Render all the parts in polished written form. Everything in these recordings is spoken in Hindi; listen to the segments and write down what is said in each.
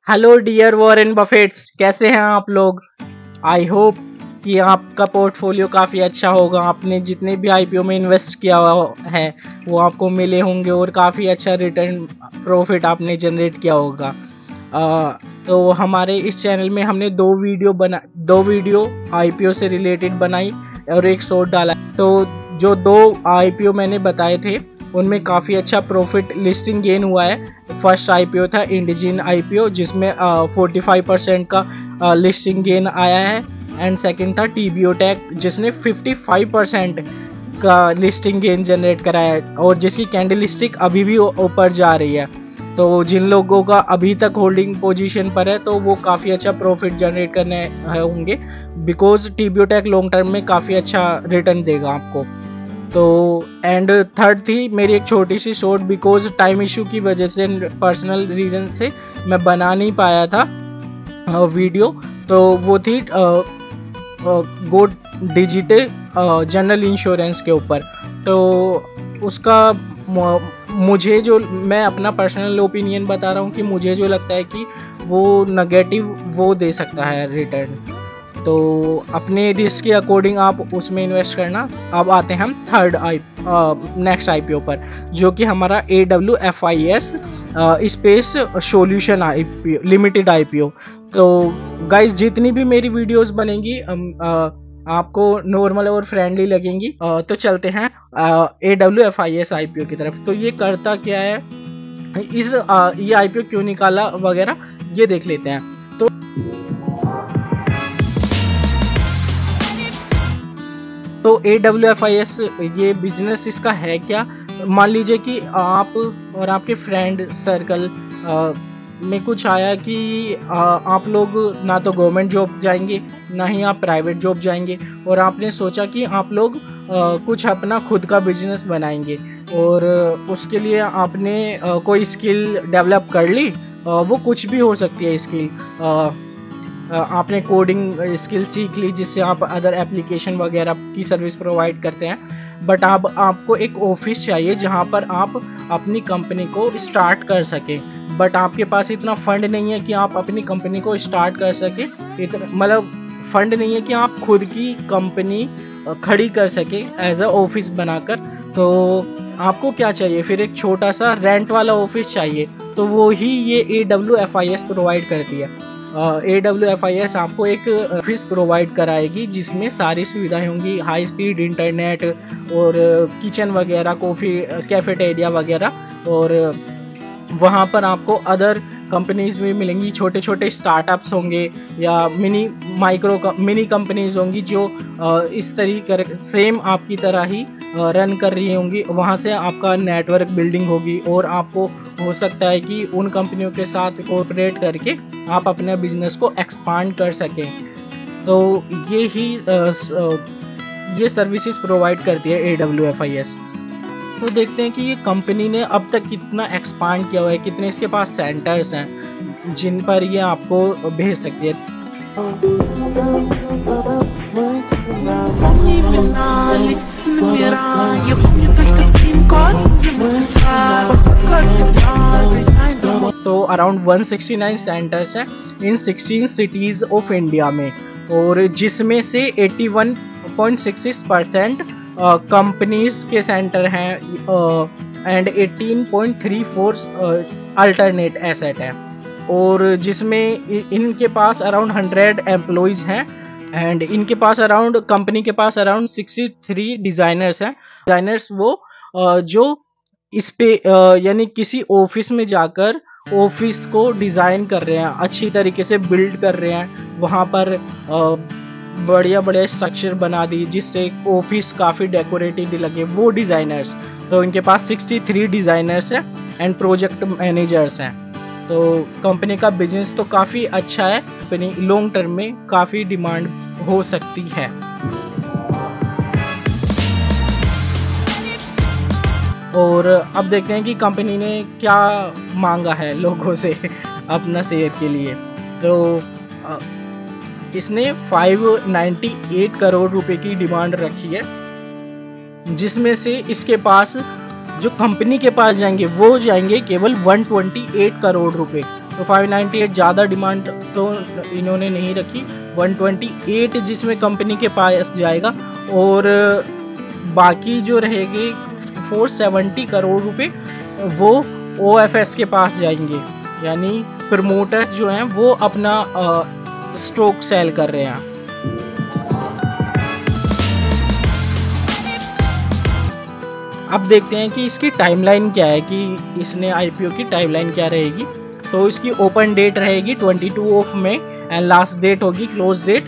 हेलो डियर वॉरेन बफेट्स, कैसे हैं आप लोग। आई होप कि आपका पोर्टफोलियो काफ़ी अच्छा होगा। आपने जितने भी आईपीओ में इन्वेस्ट किया हुआ है वो आपको मिले होंगे और काफ़ी अच्छा रिटर्न प्रॉफिट आपने जनरेट किया होगा। तो हमारे इस चैनल में हमने दो वीडियो आईपीओ से रिलेटेड बनाई और एक शॉर्ट डाला। तो जो दो आईपीओ मैंने बताए थे उनमें काफ़ी अच्छा प्रॉफिट लिस्टिंग गेन हुआ है। फर्स्ट आईपीओ था इंडिजिन आईपीओ जिसमें 45% का लिस्टिंग गेन आया है, एंड सेकंड था टीबीओ टेक जिसने 55% का लिस्टिंग गेन जनरेट कराया है और जिसकी कैंडल स्टिक अभी भी ऊपर जा रही है। तो जिन लोगों का अभी तक होल्डिंग पोजीशन पर है तो वो काफ़ी अच्छा प्रॉफिट जनरेट करने होंगे, because TBO Tek long term में काफ़ी अच्छा रिटर्न देगा आपको। तो एंड थर्ड थी मेरी एक छोटी सी शॉर्ट, बिकॉज टाइम इशू की वजह से पर्सनल रीजन से मैं बना नहीं पाया था वीडियो। तो वो थी गो डिजिटल जनरल इंश्योरेंस के ऊपर। तो उसका मुझे जो मैं अपना पर्सनल ओपिनियन बता रहा हूँ कि मुझे जो लगता है कि वो नेगेटिव वो दे सकता है रिटर्न। तो अपने रिस्क के अकॉर्डिंग आप उसमें इन्वेस्ट करना। अब आते हैं हम थर्ड नेक्स्ट आईपीओ पर, जो कि हमारा AWFIS space solution IPO limited IPO. तो गाइस जितनी भी मेरी वीडियोस बनेंगी आपको नॉर्मल और फ्रेंडली लगेंगी। तो चलते हैं AWFIS आईपीओ की तरफ। तो ये करता क्या है, ये आईपीओ क्यों निकाला वगैरह ये देख लेते हैं। तो AWFIS ये बिजनेस इसका है क्या। मान लीजिए कि आप और आपके फ्रेंड सर्कल में कुछ आया कि आप लोग ना तो गवर्नमेंट जॉब जाएंगे ना ही आप प्राइवेट जॉब जाएंगे, और आपने सोचा कि आप लोग कुछ अपना खुद का बिजनेस बनाएंगे, और उसके लिए आपने कोई स्किल डेवलप कर ली। वो कुछ भी हो सकती है स्किल। आपने कोडिंग स्किल सीख ली जिससे आप अदर एप्लीकेशन वगैरह की सर्विस प्रोवाइड करते हैं। बट अब आपको एक ऑफिस चाहिए जहां पर आप अपनी कंपनी को स्टार्ट कर सकें, बट आपके पास इतना फंड नहीं है कि आप अपनी कंपनी को स्टार्ट कर सके। इतना मतलब फंड नहीं है कि आप खुद की कंपनी खड़ी कर सके एज अ ऑफिस बनाकर। तो आपको क्या चाहिए फिर, एक छोटा सा रेंट वाला ऑफिस चाहिए। तो वो ही ये AWFIS प्रोवाइड करती है। AWFIS आपको एक ऑफिस प्रोवाइड कराएगी जिसमें सारी सुविधाएं होंगी, हाई स्पीड इंटरनेट और किचन वगैरह, कॉफ़ी कैफेटेरिया वगैरह, और वहाँ पर आपको अदर कंपनीज भी मिलेंगी। छोटे छोटे स्टार्टअप्स होंगे या मिनी कंपनीज होंगी जो इस तरीके सेम आपकी तरह ही रन कर रही होंगी। वहाँ से आपका नेटवर्क बिल्डिंग होगी और आपको हो सकता है कि उन कंपनियों के साथ कोऑपरेट करके आप अपने बिजनेस को एक्सपांड कर सकें। तो ये सर्विसेज प्रोवाइड करती है AWFIS। तो देखते हैं कि ये कंपनी ने अब तक कितना एक्सपांड किया हुआ है, कितने इसके पास सेंटर्स हैं जिन पर ये आपको भेज सकती है। तो अराउंड 169 सेंटर्स हैं इन 16 सिटीज ऑफ इंडिया में, और जिसमें से 81.66% कंपनीज के सेंटर हैं एंड 18.34 अल्टरनेट एसेट है, और जिसमें इनके पास अराउंड 100 एम्प्लॉइज हैं, एंड इनके पास कंपनी के पास अराउंड 63 डिज़ाइनर्स हैं। डिज़ाइनर्स वो जो इस पे यानी किसी ऑफिस में जाकर ऑफिस को डिज़ाइन कर रहे हैं, अच्छी तरीके से बिल्ड कर रहे हैं, वहाँ पर बढ़िया बढ़िया स्ट्रक्चर बना दी जिससे ऑफिस काफ़ी डेकोरेटिव लगे, वो डिज़ाइनर्स। तो इनके पास 63 डिज़ाइनर्स हैं एंड प्रोजेक्ट मैनेजर्स हैं। तो कंपनी का बिजनेस तो काफ़ी अच्छा है, कंपनी लॉन्ग टर्म में काफ़ी डिमांड हो सकती है। और अब देखते हैं कि कंपनी ने क्या मांगा है लोगों से अपना शेयर के लिए। तो इसने 598 करोड़ रुपए की डिमांड रखी है, जिसमें से इसके पास जो कंपनी के पास जाएंगे वो जाएंगे केवल 128 करोड़ रुपए। तो 598 ज़्यादा डिमांड तो इन्होंने नहीं रखी, 128 जिसमें कंपनी के पास जाएगा, और बाकी जो रहेगी 470 करोड़ रुपए वो OFS के पास जाएंगे, यानी प्रमोटर्स जो हैं वो अपना स्टॉक सेल कर रहे हैं। अब देखते हैं कि इसकी टाइमलाइन क्या है, कि इसने IPO की टाइमलाइन क्या रहेगी। तो इसकी ओपन डेट रहेगी 22 मई एंड लास्ट डेट होगी, क्लोज डेट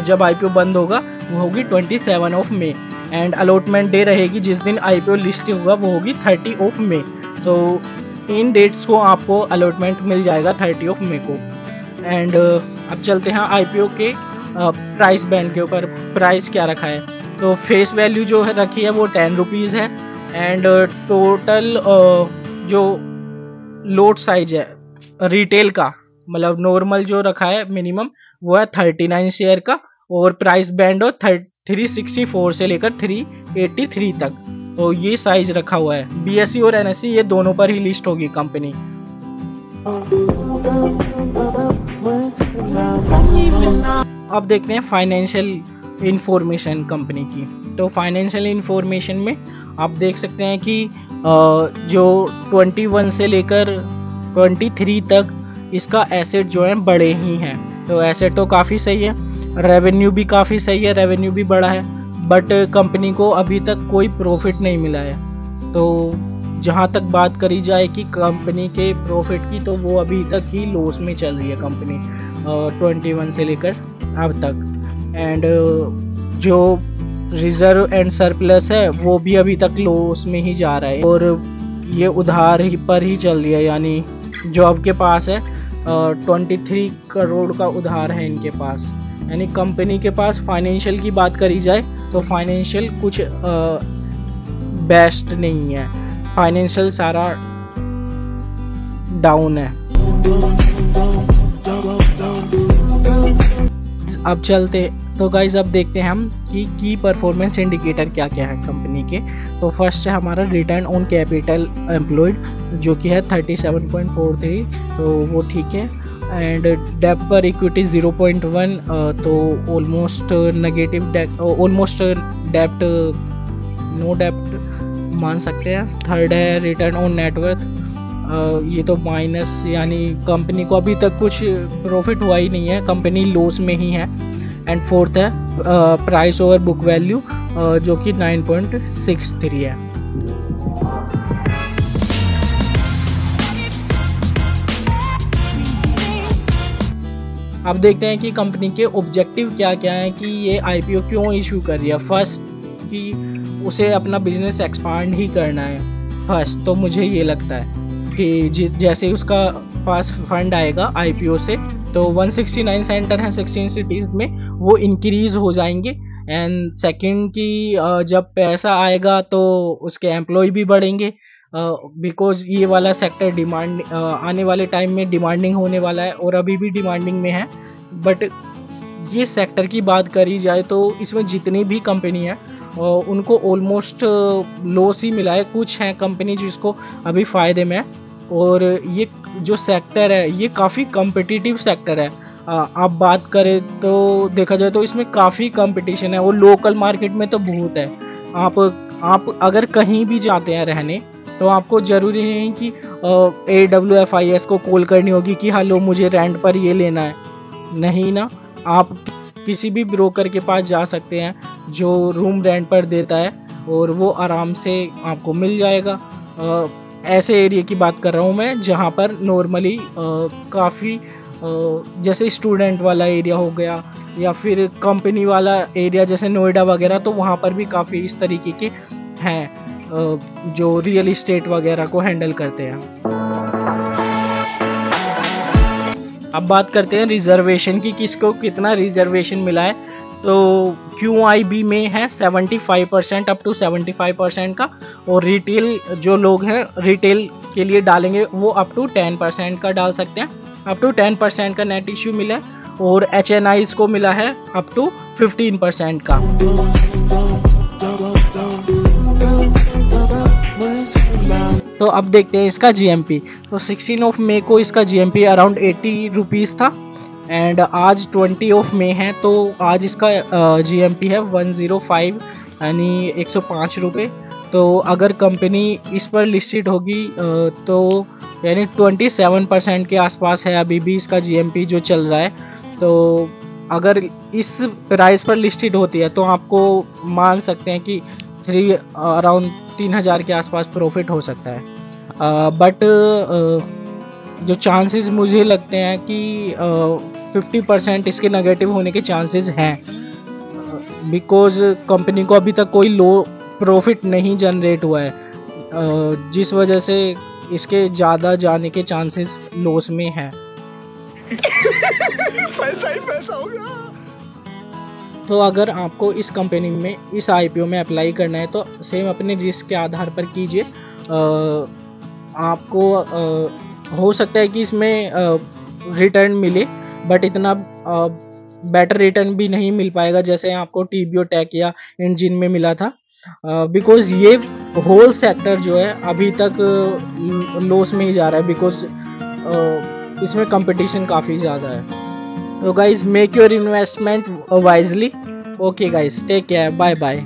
जब IPO बंद होगा वो होगी 27 मई, एंड अलॉटमेंट डे रहेगी जिस दिन IPO लिस्ट होगा वो होगी 30 मई। तो इन डेट्स को आपको अलॉटमेंट मिल जाएगा 30 मई को। एंड अब चलते हैं IPO के प्राइस बैंड के ऊपर, प्राइस क्या रखा है। तो फेस वैल्यू जो है रखी है वो 10 रुपीज़ है, एंड टोटल जो लोट साइज है रिटेल का, मतलब नॉर्मल जो रखा है मिनिमम वो है 39 शेयर का, और प्राइस बैंड हो 364 से लेकर 383 तक। तो ये साइज रखा हुआ है। BSE और NSE ये दोनों पर ही लिस्ट होगी कंपनी। अब देखते हैं फाइनेंशियल इंफॉर्मेशन कंपनी की। तो फाइनेंशियल इंफॉर्मेशन में आप देख सकते हैं कि जो 21 से लेकर 23 तक इसका एसेट जो है बड़े ही हैं। तो एसेट तो काफ़ी सही है, रेवेन्यू भी काफ़ी सही है, रेवेन्यू भी बड़ा है, बट कंपनी को अभी तक कोई प्रॉफिट नहीं मिला है। तो जहाँ तक बात करी जाए कि कंपनी के प्रॉफिट की, तो वो अभी तक ही लॉस में चल रही है कंपनी 21 से लेकर अब तक। एंड जो रिजर्व एंड सरप्लस है वो भी अभी तक लॉस में ही जा रहा है, और ये उधार ही पर ही चल रही है, यानी जो आपके पास है 23 करोड़ का उधार है इनके पास। यानी कंपनी के पास फाइनेंशियल की बात करी जाए तो फाइनेंशियल कुछ बेस्ट नहीं है, फाइनेंशियल सारा डाउन है। अब चलते तो गाइज अब देखते हैं हम कि की परफॉर्मेंस इंडिकेटर क्या क्या है कंपनी के। तो फर्स्ट है हमारा रिटर्न ऑन कैपिटल एम्प्लॉयड जो कि है 37.43, तो वो ठीक है। एंड डेब्ट पर इक्विटी 0.1, तो ऑलमोस्ट नेगेटिव, ऑलमोस्ट डेब्ट, नो डेब्ट मान सकते हैं। थर्ड है रिटर्न ऑन नेटवर्थ, ये तो माइनस, यानी कंपनी को अभी तक कुछ प्रॉफिट हुआ ही नहीं है, कंपनी लॉस में ही है। एंड फोर्थ है प्राइस ओवर बुक वैल्यू जो कि 9.63 है। अब देखते हैं कि कंपनी के ऑब्जेक्टिव क्या क्या हैं, कि ये IPO क्यों इशू कर रही है। फर्स्ट कि उसे अपना बिजनेस एक्सपांड ही करना है फर्स्ट, तो मुझे ये लगता है कि जैसे उसका पास फंड आएगा IPO से, तो 169 सेंटर हैं 16 सिटीज़ में, वो इंक्रीज़ हो जाएंगे। एंड सेकंड कि जब पैसा आएगा तो उसके एम्प्लॉय भी बढ़ेंगे, बिकॉज ये वाला सेक्टर डिमांड आने वाले टाइम में डिमांडिंग होने वाला है, और अभी भी डिमांडिंग में है। बट ये सेक्टर की बात करी जाए तो इसमें जितनी भी कंपनी है उनको ऑलमोस्ट लॉस ही मिला है। कुछ हैं कंपनी जिसको अभी फ़ायदे में है, और ये जो सेक्टर है ये काफ़ी कॉम्पिटिटिव सेक्टर है। आप बात करें तो देखा जाए तो इसमें काफ़ी कंपटीशन है, और लोकल मार्केट में तो बहुत है। आप अगर कहीं भी जाते हैं रहने, तो आपको ज़रूरी नहीं कि AWFIS को कॉल करनी होगी कि हेलो मुझे रेंट पर ये लेना है, नहीं ना। आप किसी भी ब्रोकर के पास जा सकते हैं जो रूम रेंट पर देता है, और वो आराम से आपको मिल जाएगा। ऐसे एरिया की बात कर रहा हूँ मैं जहाँ पर नॉर्मली काफ़ी जैसे स्टूडेंट वाला एरिया हो गया, या फिर कंपनी वाला एरिया जैसे नोएडा वगैरह, तो वहाँ पर भी काफ़ी इस तरीके के हैं जो रियल इस्टेट वगैरह को हैंडल करते हैं। अब बात करते हैं रिजर्वेशन की, किसको कितना रिजर्वेशन मिला है। तो QIB में है 75% अप टू 75% का, और रिटेल जो लोग हैं रिटेल के लिए डालेंगे वो अप टू 10% का डाल सकते हैं। अप टू 10% का नेट इश्यू मिला है, और HNIs को मिला है अप टू 15% का। तो अब देखते हैं इसका GMP। तो 16 ऑफ मई को इसका GMP अराउंड 80 रुपीज़ था एंड आज 20 ऑफ मई है, तो आज इसका GMP है 105 यानी 105 रुपये। तो अगर कंपनी इस पर लिस्टेड होगी तो यानी 27% के आसपास है अभी भी इसका GMP जो चल रहा है। तो अगर इस प्राइस पर लिस्टेड होती है तो आपको मान सकते हैं कि अराउंड 3000 के आसपास प्रॉफिट हो सकता है। बट जो चांसेस मुझे लगते हैं कि 50% इसके नेगेटिव होने के चांसेस हैं, बिकॉज कंपनी को अभी तक कोई लो प्रॉफिट नहीं जनरेट हुआ है, जिस वजह से इसके ज़्यादा जाने के चांसेस लॉस में हैं। पैसा ही पैसा होगा। तो अगर आपको इस कंपनी में इस IPO में अप्लाई करना है तो सेम अपने रिस्क के आधार पर कीजिए। आपको हो सकता है कि इसमें रिटर्न मिले, बट इतना बेटर रिटर्न भी नहीं मिल पाएगा जैसे आपको TBO टेक या इंजिन में मिला था, बिकॉज ये होल सेक्टर जो है अभी तक लॉस में ही जा रहा है, बिकॉज इसमें कंपटीशन काफ़ी ज़्यादा है। तो guys make your investment wisely. Okay guys, take care, bye bye.